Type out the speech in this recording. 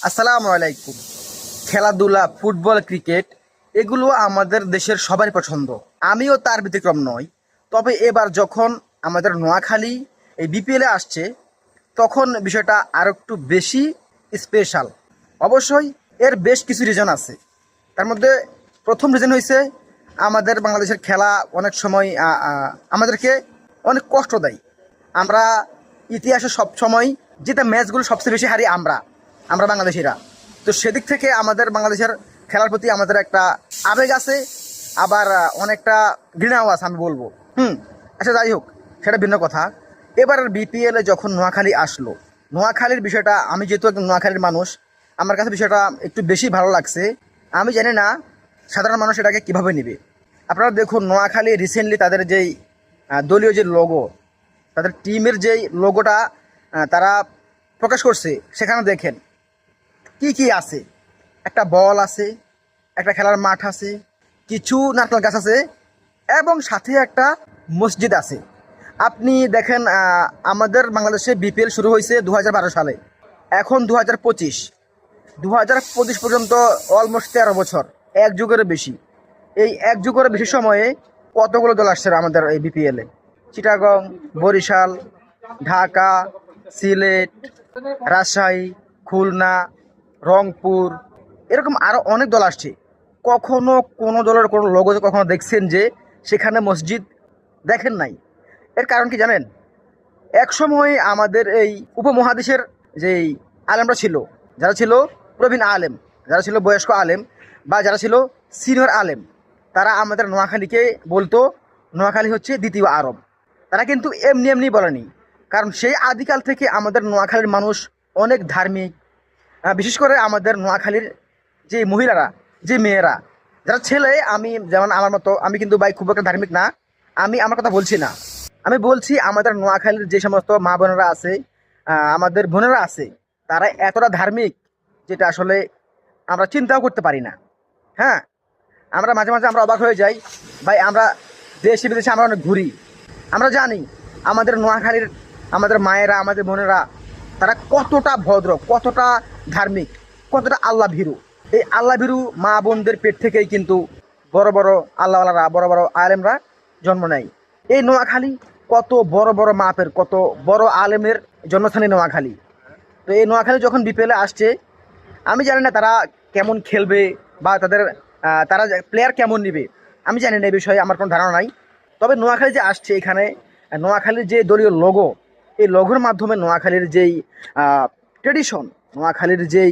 আসসালামু আলাইকুম। খেলাধুলা, ফুটবল, ক্রিকেট এগুলো আমাদের দেশের সবারই পছন্দ। আমিও তার ব্যতিক্রম নই। তবে এবার যখন আমাদের নোয়াখালী এই বিপিএলে আসছে, তখন বিষয়টা আরও একটু বেশি স্পেশাল। অবশ্যই এর বেশ কিছু রিজন আছে। তার মধ্যে প্রথম রিজন হয়েছে আমাদের বাংলাদেশের খেলা অনেক সময় আমাদেরকে অনেক কষ্ট দেয়। আমরা ইতিহাসে সব সময় যেটা ম্যাচগুলো সবচেয়ে বেশি হারি আমরা আমরা বাংলাদেশিরা। তো সেদিক থেকে আমাদের বাংলাদেশের খেলার প্রতি আমাদের একটা আবেগ আছে, আবার অনেকটা ঘৃণাও আছে আমি বলবো। আচ্ছা, যাই হোক, সেটা ভিন্ন কথা। এবারের বিপিএলে যখন নোয়াখালী আসলো, নোয়াখালীর বিষয়টা, আমি যেহেতু একজন নোয়াখালীর মানুষ, আমার কাছে বিষয়টা একটু বেশি ভালো লাগছে। আমি জানি না সাধারণ মানুষ এটাকে কীভাবে নেবে। আপনারা দেখুন, নোয়াখালী রিসেন্টলি তাদের যেই দলীয় যে লোগো, তাদের টিমের যেই লোগোটা তারা প্রকাশ করছে, সেখানে দেখেন কি কি আছে। একটা বল আছে, একটা খেলার মাঠ আছে, কিছু নারকেল গাছ আছে, এবং সাথে একটা মসজিদ আছে। আপনি দেখেন, আমাদের বাংলাদেশে বিপিএল শুরু হয়েছে 2012 সালে, এখন 2025। 2025 পর্যন্ত অলমোস্ট 13 বছর, এক যুগের বেশি। এই এক যুগের বেশি সময়ে কতগুলো দল আসছে আমাদের এই বিপিএলে? চিটাগং, বরিশাল, ঢাকা, সিলেট, রাজশাহী, খুলনা, রংপুর, এরকম আরও অনেক দল আসছে। কখনো কোনো দলের কোনো লোগো কখনো দেখছেন যে সেখানে মসজিদ? দেখেন নাই। এর কারণ কি জানেন? এক সময় আমাদের এই উপমহাদেশের যেই আলেমরা ছিল, যারা ছিল প্রবীণ আলেম, যারা ছিল বয়স্ক আলেম, বা যারা ছিল সিনিয়র আলেম, তারা আমাদের নোয়াখালীকে বলতো নোয়াখালী হচ্ছে দ্বিতীয় আরব। তারা কিন্তু এমনি এমনি বলেনি, কারণ সেই আদিকাল থেকে আমাদের নোয়াখালীর মানুষ অনেক ধার্মিক। বিশেষ করে আমাদের নোয়াখালীর যে মহিলারা, যে মেয়েরা, যারা ছেলে, আমি যেমন আমার মতো, আমি কিন্তু ভাই খুব একটা ধার্মিক না। আমি আমার কথা বলছি না, আমি বলছি আমাদের নোয়াখালীর যে সমস্ত মা বোনেরা আছে, আমাদের বোনেরা আছে, তারা এতটা ধার্মিক যেটা আসলে আমরা চিন্তাও করতে পারি না। হ্যাঁ, আমরা মাঝে মাঝে আমরা অবাক হয়ে যাই ভাই। আমরা দেশে বিদেশে আমরা অনেক ঘুরি, আমরা জানি আমাদের নোয়াখালীর আমাদের মায়েরা, আমাদের বোনেরা, তারা কতটা ভদ্র, কতটা ধার্মিক, কতটা আল্লাহ ভীরু। এই আল্লাহ ভীরু মা বোনদের পেট থেকেই কিন্তু বড় বড় আল্লাহওয়ালারা, বড় বড় আলেমরা জন্ম নেয়। এই নোয়াখালী কত বড় বড় মাপের, কত বড় আলেমের জন্মস্থানে নোয়াখালী। তো এই নোয়াখালী যখন বিপিএলে আসছে, আমি জানি না তারা কেমন খেলবে, বা তারা প্লেয়ার কেমন নেবে, আমি জানি না। এই বিষয়ে আমার কোনো ধারণা নাই। তবে নোয়াখালী যে আসছে, এখানে নোয়াখালীর যে দলীয় লোগো, এই লোগোর মাধ্যমে নোয়াখালীর যেই ট্রেডিশন, নোয়াখালীর যেই